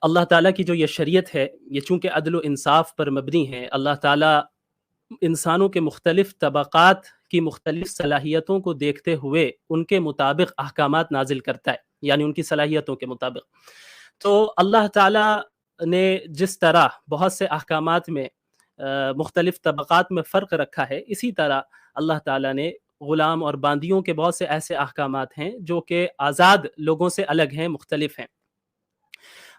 اللہ تعالیٰ کی جو یہ شریعت ہے، یہ چونکہ عدل و انصاف پر مبنی ہے، اللہ تعالیٰ انسانوں کے مختلف طبقات کی مختلف صلاحیتوں کو دیکھتے ہوئے ان کے مطابق احکامات نازل کرتا ہے، یعنی ان کی صلاحیتوں کے مطابق۔ تو اللہ تعالیٰ نے جس طرح بہت سے احکامات میں مختلف طبقات میں فرق رکھا ہے، اسی طرح اللہ تعالیٰ نے غلام اور باندیوں کے بہت سے ایسے احکامات ہیں جو کہ آزاد لوگوں سے الگ ہیں، مختلف ہیں۔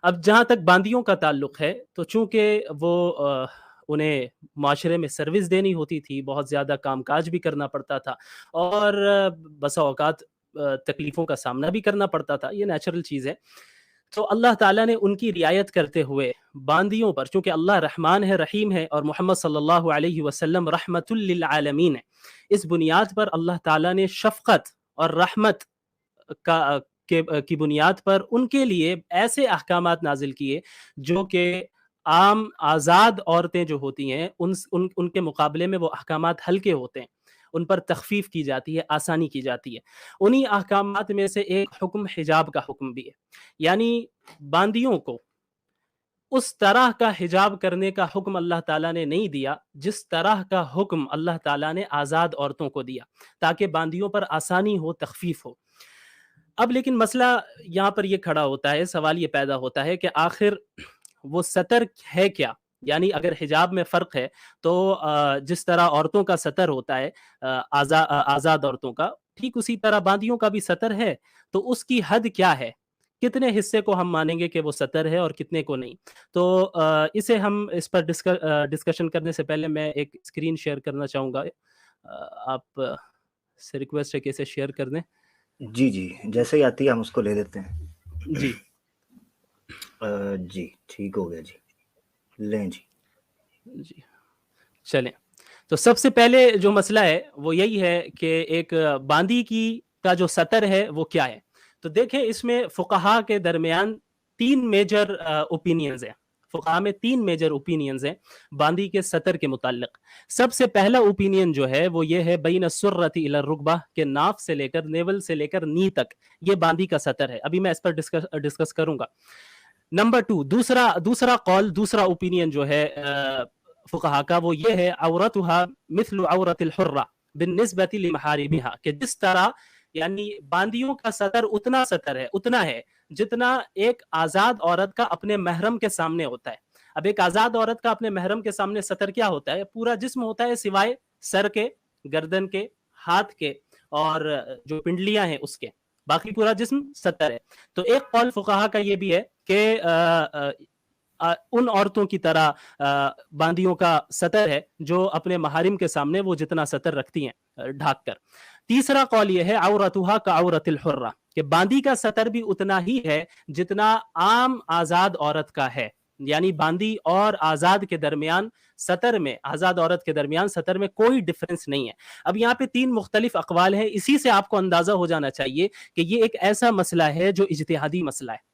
اب جہاں تک باندیوں کا تعلق ہے، تو چونکہ وہ انہیں معاشرے میں سروس دینی ہوتی تھی، بہت زیادہ کام کاج بھی کرنا پڑتا تھا، اور بسا اوقات تکلیفوں کا سامنا بھی کرنا پڑتا تھا، یہ نیچرل چیز ہے۔ تو اللہ تعالیٰ نے ان کی رعایت کرتے ہوئے باندیوں پر، چونکہ اللہ رحمان ہے، رحیم ہے، اور محمد صلی اللہ علیہ وسلم رحمت للعالمین ہے، اس بنیاد پر اللہ تعالیٰ نے شفقت اور رحمت کی بنیاد پر ان کے لیے ایسے احکامات نازل کیے جو کہ عام آزاد عورتیں جو ہوتی ہیں ان کے مقابلے میں وہ احکامات ہلکے ہوتے ہیں، ان پر تخفیف کی جاتی ہے، آسانی کی جاتی ہے۔ انہی احکامات میں سے ایک حکم حجاب کا حکم بھی ہے، یعنی باندیوں کو اس طرح کا حجاب کرنے کا حکم اللہ تعالیٰ نے نہیں دیا جس طرح کا حکم اللہ تعالیٰ نے آزاد عورتوں کو دیا، تاکہ باندیوں پر آسانی ہو، تخفیف ہو۔ اب لیکن مسئلہ یہاں پر یہ کھڑا ہوتا ہے، سوال یہ پیدا ہوتا ہے کہ آخر وہ ستر ہے کیا؟ یعنی اگر حجاب میں فرق ہے تو جس طرح عورتوں کا ستر ہوتا ہے، آزاد عورتوں کا، ٹھیک اسی طرح باندیوں کا بھی ستر ہے، تو اس کی حد کیا ہے؟ کتنے حصے کو ہم مانیں گے کہ وہ ستر ہے اور کتنے کو نہیں؟ تو اسے ہم اس پر ڈسکشن کرنے سے پہلے میں ایک اسکرین شیئر کرنا چاہوں گا، آپ سے ریکویسٹ ہے کہ اسے شیئر کر دیں۔ جی جی، جیسے ہی آتی ہے ہم اس کو لے لیتے ہیں۔ جی جی ٹھیک ہو گیا، جی لیں جی چلیں۔ تو سب سے پہلے جو مسئلہ ہے وہ یہی ہے کہ ایک باندی کا جو سطر ہے وہ کیا ہے؟ تو دیکھیں، اس میں فقہا کے درمیان تین میجر اوپینینز ہیں، فقہا میں تین میجر اوپینینز ہیں باندی کے سطر کے متعلق۔ سب سے پہلا اوپینین جو ہے وہ یہ ہے بین السرۃ الی الرکبہ، کہ ناف سے لے کر، نیول سے لے کر نی تک یہ باندی کا سطر ہے۔ ابھی میں اس پر ڈسکس کروں گا۔ نمبر 2، دوسرا قول، دوسرا اوپینین جو ہے فقہا کا، وہ یہ ہے عورتها مثل عورت الحرہ بالنسبۃ لمحارمها، کہ جس طرح یعنی باندیوں کا سطر اتنا ہے جتنا ایک آزاد عورت کا اپنے محرم کے سامنے ہوتا ہے۔ اب ایک آزاد عورت کا اپنے محرم کے سامنے سطر کیا ہوتا ہے؟ پورا جسم ہوتا ہے سوائے سر کے، گردن کے، ہاتھ کے اور جو پنڈلیاں ہیں اس کے، باقی پورا جسم سطر ہے۔ تو ایک قول فقہا کا یہ بھی ہے کہ ان عورتوں کی طرح باندیوں کا سطر ہے جو اپنے محارم کے سامنے وہ جتنا سطر رکھتی ہیں ڈھانک کر۔ تیسرا قول یہ ہے عورتها كعورت الحرہ، کہ باندی کا سطر بھی اتنا ہی ہے جتنا عام آزاد عورت کا ہے، یعنی باندی اور آزاد کے درمیان سطر میں، آزاد عورت کے درمیان سطر میں کوئی ڈفرنس نہیں ہے۔ اب یہاں پہ تین مختلف اقوال ہیں، اسی سے آپ کو اندازہ ہو جانا چاہیے کہ یہ ایک ایسا مسئلہ ہے جو اجتہادی مسئلہ ہے،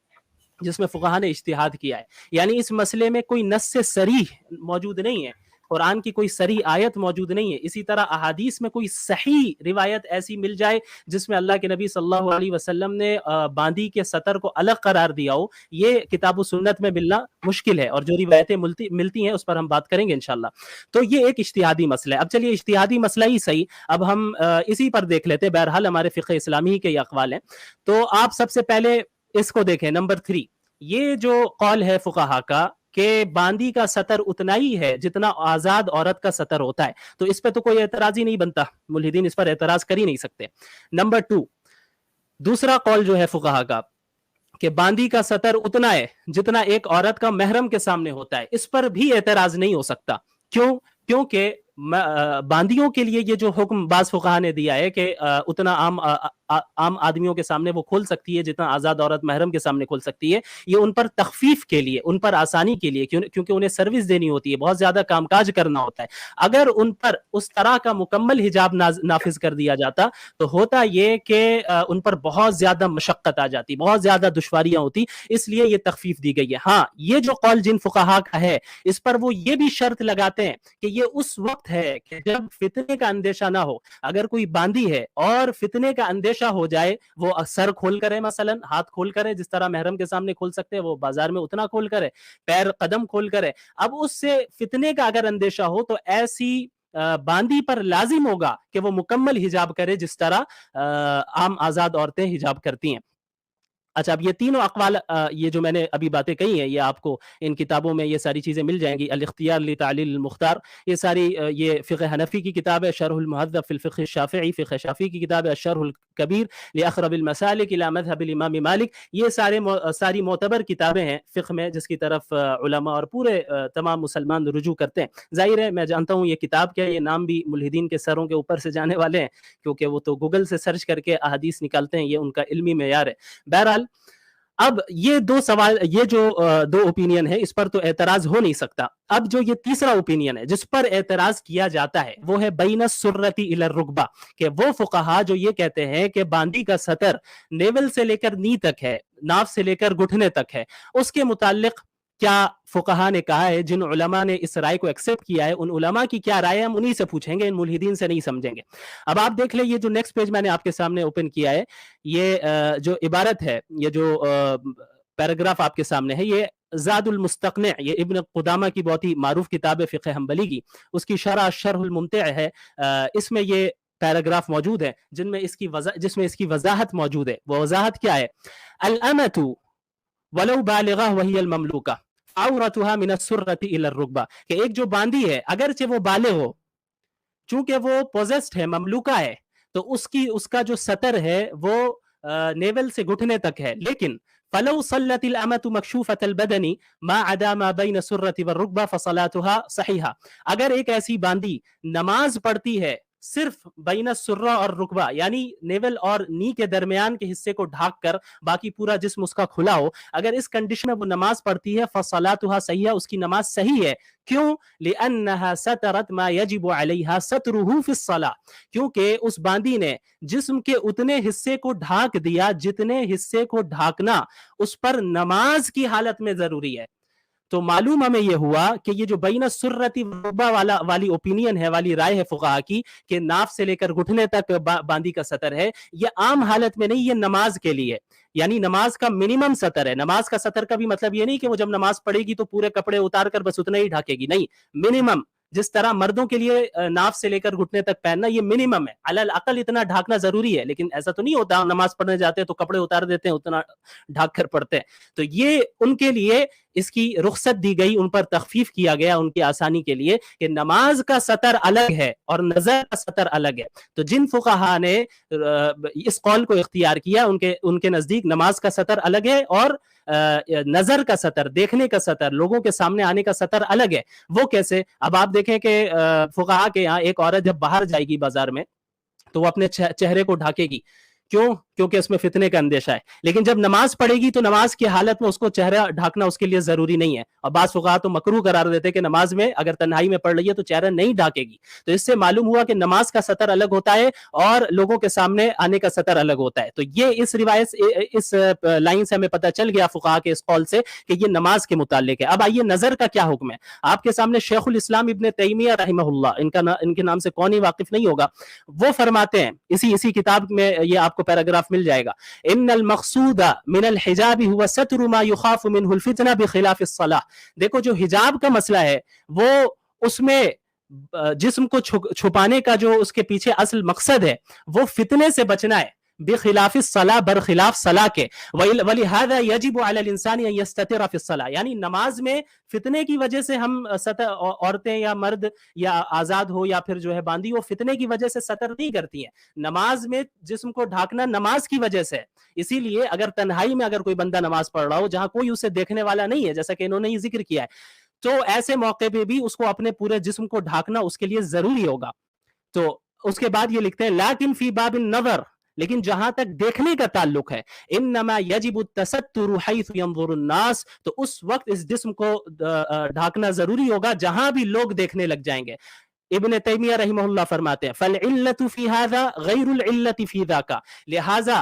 جس میں فقہا نے اجتہاد کیا ہے، یعنی اس مسئلے میں کوئی نص صریح موجود نہیں ہے، قرآن کی کوئی صریح آیت موجود نہیں ہے، اسی طرح احادیث میں کوئی صحیح روایت ایسی مل جائے جس میں اللہ کے نبی صلی اللہ علیہ وسلم نے باندی کے سطر کو الگ قرار دیا ہو، یہ کتاب و سنت میں ملنا مشکل ہے، اور جو روایتیں ملتی ہیں اس پر ہم بات کریں گے انشاءاللہ۔ تو یہ ایک اجتہادی مسئلہ ہے۔ اب چلیے، اجتہادی مسئلہ ہی صحیح، اب ہم اسی پر دیکھ لیتے ہیں، بہرحال ہمارے فقہ اسلامی کے یہ اقوال ہیں۔ تو آپ سب سے پہلے اس کو دیکھیں، نمبر 3، یہ جو قول ہے فقہا کا کہ باندی کا سطر اتنا ہی ہے جتنا آزاد عورت کا سطر ہوتا ہے، تو اس پہ تو کوئی اعتراض ہی نہیں بنتا، ملحدین اس پر اعتراض کر ہی نہیں سکتے۔ نمبر 2، دوسرا قول جو ہے فقہا کا کہ باندی کا سطر اتنا ہے جتنا ایک عورت کا محرم کے سامنے ہوتا ہے، اس پر بھی اعتراض نہیں ہو سکتا۔ کیونکہ باندیوں کے لیے یہ جو حکم بعض فقہا نے دیا ہے کہ اتنا عام آدمیوں کے سامنے وہ کھول سکتی ہے جتنا آزاد عورت محرم کے سامنے کھول سکتی ہے، یہ ان پر تخفیف کے لیے، ان پر آسانی کے لیے، کیونکہ انہیں سروس دینی ہوتی ہے، بہت زیادہ کام کاج کرنا ہوتا ہے۔ اگر ان پر اس طرح کا مکمل حجاب نافذ کر دیا جاتا تو ہوتا یہ کہ ان پر بہت زیادہ مشقت آ جاتی، بہت زیادہ دشواریاں ہوتی، اس لیے یہ تخفیف دی گئی ہے۔ ہاں، یہ جو قول جن فقہا کا ہے، اس پر وہ یہ بھی شرط لگاتے ہیں کہ یہ اس وقت ہے کہ جب فتنے کا اندیشہ نہ ہو۔ اگر کوئی باندی ہے اور فتنے کا اندیشہ اندیشہ ہو جائے وہ سر کھول کرے، مثلا ہاتھ کھول کرے، جس طرح محرم کے سامنے کھول سکتے ہیں وہ بازار میں اتنا کھول کرے، پیر قدم کھول کرے. اب اس سے فتنے کا اگر اندیشہ ہو تو ایسی باندی پر لازم ہوگا کہ وہ مکمل حجاب کرے جس طرح عام آزاد عورتیں حجاب کرتی ہیں. اچھا، اب یہ تینوں اقوال یہ جو میں نے ابھی باتیں کہی ہیں یہ آپ کو ان کتابوں میں یہ ساری چیزیں مل جائیں گی. الاختیار لتعلیل المختار، یہ ساری یہ فقہ حنفی کی کتاب ہے. شرح المہذب فی الفقہ الشافعی، فقہ شافعی کی کتاب ہے. الشرح الکبیر لاقرب المسالک الی مذہب الامام مالک. یہ ساری معتبر کتابیں ہیں فقہ میں جس کی طرف علماء اور پورے تمام مسلمان رجوع کرتے ہیں. ظاہر ہے میں جانتا ہوں یہ کتاب کیا ہے، یہ نام بھی ملحدین کے سروں کے اوپر سے جانے والے ہیں کیونکہ وہ تو گوگل سے سرچ کر کے احادیث نکالتے ہیں، یہ ان کا علمی معیار ہے. بہرحال اب یہ دو سوال، یہ جو دو اوپینین ہے اس پر تو اعتراض ہو نہیں سکتا. اب جو یہ تیسرا اوپینین ہے جس پر اعتراض کیا جاتا ہے وہ ہے بین السرۃ الی الرکبہ، کہ وہ فقہا جو یہ کہتے ہیں کہ باندی کا سطر نیول سے لے کر نی تک ہے، ناف سے لے کر گھٹنے تک ہے، اس کے متعلق کیا فقہا نے کہا ہے؟ جن علماء نے اس رائے کو ایکسپٹ کیا ہے ان علماء کی کیا رائے ہے، ہم انہی سے پوچھیں گے، ان ملحدین سے نہیں سمجھیں گے. اب آپ دیکھ لیں یہ جو نیکسٹ پیج میں نے آپ کے سامنے اوپن کیا ہے، یہ جو عبارت ہے، یہ جو پیراگراف آپ کے سامنے ہے، یہ زاد المستقنع، یہ ابن قدامہ کی بہت ہی معروف کتاب ہے فقہ حنبلی کی، اس کی شرح الممتع ہے. اس میں یہ پیراگراف موجود ہے جس میں اس کی وضاحت موجود ہے. وہ وضاحت کیا ہے؟ الامۃ ولو بالغہ وہی المملوکہ عورتها من السرۃ الی الرکبہ، کہ ایک جو باندی ہے اگرچہ وہ بالغ ہو، چونکہ وہ پوزیسڈ ہے، مملوکہ ہے، تو اس کا جو سطر ہے وہ نیول سے گھٹنے تک ہے. لیکن فلو صلت الامۃ مکشوفۃ البدن ما عدا ما بین السرۃ والرکبہ فصلاتها صحیحہ، اگر ایک ایسی باندی نماز پڑھتی ہے صرف بین السرہ اور رکبہ یعنی نیول اور نی کے درمیان کے حصے کو ڈھانک کر باقی پورا جسم اس کا کھلا ہو، اگر اس کنڈیشن میں وہ نماز پڑھتی ہے فصلاتها صحیحہ، اس کی نماز صحیح ہے. کیوں؟ لأنها سترت ما يجب عليها ستره في الصلاة، کیونکہ اس باندی نے جسم کے اتنے حصے کو ڈھانک دیا جتنے حصے کو ڈھانکنا اس پر نماز کی حالت میں ضروری ہے. تو معلوم ہمیں یہ ہوا کہ یہ جو بین السرۃ والرکبہ والی اوپینین ہے، والی رائے ہے فقہا کی کہ ناف سے لے کر گھٹنے تک باندی کا سطر ہے، یہ عام حالت میں نہیں، یہ نماز کے لیے، یعنی نماز کا منیمم سطر ہے. نماز کا سطر کا بھی مطلب یہ نہیں کہ وہ جب نماز پڑھے گی تو پورے کپڑے اتار کر بس اتنا ہی ڈھاکے گی، نہیں، منیمم. جس طرح مردوں کے لیے ناف سے لے کر گھٹنے تک پہننا یہ منیمم ہے، علی الاقل اتنا ڈھانکنا ضروری ہے. لیکن ایسا تو نہیں ہوتا نماز پڑھنے جاتے تو کپڑے اتار دیتے ہیں، اتنا ڈھانک کر پڑھتے ہیں. تو یہ ان کے لیے اس کی رخصت دی گئی، ان پر تخفیف کیا گیا ان کی آسانی کے لیے کہ نماز کا سطر الگ ہے اور نظر کا سطر الگ ہے. تو جن فقہا نے اس قول کو اختیار کیا ان کے نزدیک نماز کا سطر الگ ہے اور نظر کا سطر، دیکھنے کا سطر، لوگوں کے سامنے آنے کا سطر الگ ہے. وہ کیسے؟ اب آپ دیکھیں کہ فقہا کے یہاں ایک عورت جب باہر جائے گی بازار میں تو وہ اپنے چہرے کو ڈھاکے گی. کیوں؟ کیونکہ اس میں فتنے کا اندیشہ ہے. لیکن جب نماز پڑھے گی تو نماز کی حالت میں اس کو چہرہ ڈھانکنا اس کے لیے ضروری نہیں ہے. اور بعض فقہا تو مکروہ قرار دیتے کہ نماز میں اگر تنہائی میں پڑھ رہی ہے تو چہرہ نہیں ڈھانکے گی. تو اس سے معلوم ہوا کہ نماز کا سطر الگ ہوتا ہے اور لوگوں کے سامنے آنے کا سطر الگ ہوتا ہے. تو یہ اس روایت اس لائن سے ہمیں پتہ چل گیا فقہا کے اس قول سے کہ یہ نماز کے متعلق ہے. اب آئیے نظر کا کیا حکم ہے. آپ کے سامنے شیخ الاسلام ابن تیمیہ رحمہ اللہ، ان کے نام سے کون ہی واقف نہیں ہوگا، وہ فرماتے ہیں اسی کتاب میں یہ آپ کو پیراگراف مل جائے گا، ان المقصود من الحجاب هو ستر ما يخاف منه الفتنہ بخلاف الصلاة. دیکھو جو حجاب کا مسئلہ ہے وہ اس میں جسم کو چھپانے کا جو اس کے پیچھے اصل مقصد ہے وہ فتنے سے بچنا ہے، بخلاف الصلاة، برخلاف صلاح کے. وَلِهَذَا يَجِبُ عَلَى الْإِنسَانِ أَن يَسْتَتِرَ فِي الصَّلَاةِ، یعنی نماز میں فتنے کی وجہ سے ہم عورتیں یا مرد یا آزاد ہو یا پھر جو ہے باندی ہو، فتنے کی وجہ سے سطر نہیں کرتی ہیں. نماز میں جسم کو ڈھانکنا نماز کی وجہ سے. اسی لیے اگر تنہائی میں اگر کوئی بندہ نماز پڑھ رہا ہو جہاں کوئی اسے دیکھنے والا نہیں ہے، جیسا کہ انہوں نے یہ ذکر کیا ہے، تو ایسے موقع پہ بھی اس کو اپنے پورے جسم کو ڈھانکنا اس کے لیے ضروری ہوگا. تو اس کے بعد یہ لکھتے ہیں لیکن فی باب النظر، لیکن جہاں تک دیکھنے کا تعلق ہے، انما یجب التستر حیث ينظر الناس، تو اس وقت اس جسم کو ڈھانکنا ضروری ہوگا جہاں بھی لوگ دیکھنے لگ جائیں گے. ابن تیمیہ رحمہ اللہ فرماتے ہیں فالعلت فی هذا غیر العلت فی ذاک، لہذا